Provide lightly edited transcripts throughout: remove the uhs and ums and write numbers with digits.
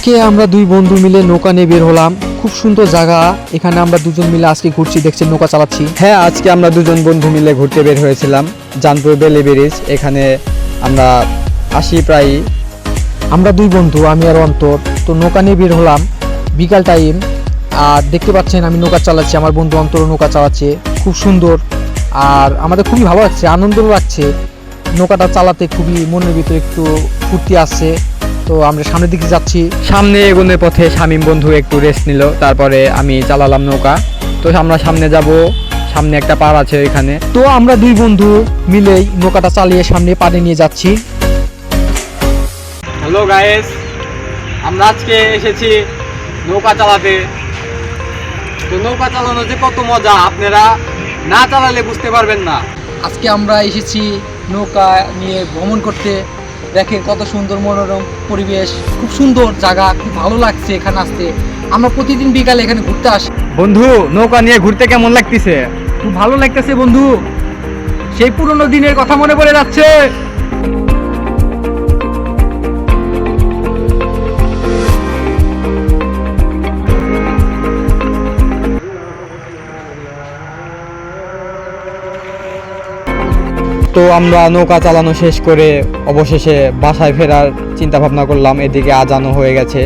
আজকে আমরা দুই বন্ধু মিলে নৌকা নিয়ে বের হলাম। খুব সুন্দর জায়গা, এখানে আমরা দুজন মিলে আজকে ঘুরছি, দেখছেন নৌকা চালাচ্ছি। হ্যাঁ, আজকে আমরা দুজন বন্ধু মিলে ঘুরতে বের হয়েছিলাম জানপুর বেলি ব্রিজ। এখানে আমরা আসি প্রায়। আমরা দুই বন্ধু, আমি আর অন্তর, তো নৌকা নিয়ে বের হলাম বিকাল টাইম। আর দেখতে পাচ্ছেন আমি নৌকা চালাচ্ছি, আমার বন্ধু অন্তর নৌকা চালাচ্ছে। খুব সুন্দর, আর আমাদের খুবই ভালো লাগছে, আনন্দও লাগছে। নৌকাটা চালাতে খুবই মনের ভিতরে একটু ফুর্তি আসছে। তো আমরা সামনের দিকে যাচ্ছি। সামনে এগোনোর পথে শামীম বন্ধু একটু রেস্ট নিল, তারপরে আমি চালালাম নৌকা। তো আমরা সামনে যাব, সামনে একটা পাড় আছে এখানে। তো আমরা দুই বন্ধু মিলেই নৌকাটা চালিয়ে সামনে পাড়ে নিয়ে যাচ্ছি। হ্যালো গাইস, আমরা আজকে এসেছি নৌকা চালাতে। তো নৌকা চালানো যে কত মজা, আপনারা না চালালে বুঝতে পারবেন না। আজকে আমরা এসেছি নৌকা নিয়ে ভ্রমণ করতে। দেখেন কত সুন্দর মনোরম পরিবেশ, খুব সুন্দর জায়গা, খুব ভালো লাগছে এখানে আসতে। আমরা প্রতিদিন বিকালে এখানে ঘুরতে আসি। বন্ধু, নৌকা নিয়ে ঘুরতে কেমন লাগতেছে? খুব ভালো লাগতেছে বন্ধু, সেই পুরনো দিনের কথা মনে পড়ে যাচ্ছে। তো আমরা নৌকা চালানো শেষ করে অবশেষে বাসায় ফেরার চিন্তা ভাবনা করলাম। এদিকে আজানও হয়ে গেছে।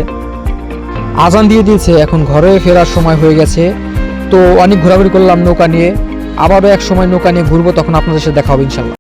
আজান দিয়ে দিয়েছে, এখন ঘরে ফেরার সময় হয়ে গেছে। তো অনেক ঘোরাঘুরি করলাম নৌকা নিয়ে, আবারও এক সময় নৌকা নিয়ে ঘুরবো, তখন আপনাদের সাথে দেখা হবে ইনশাল্লাহ।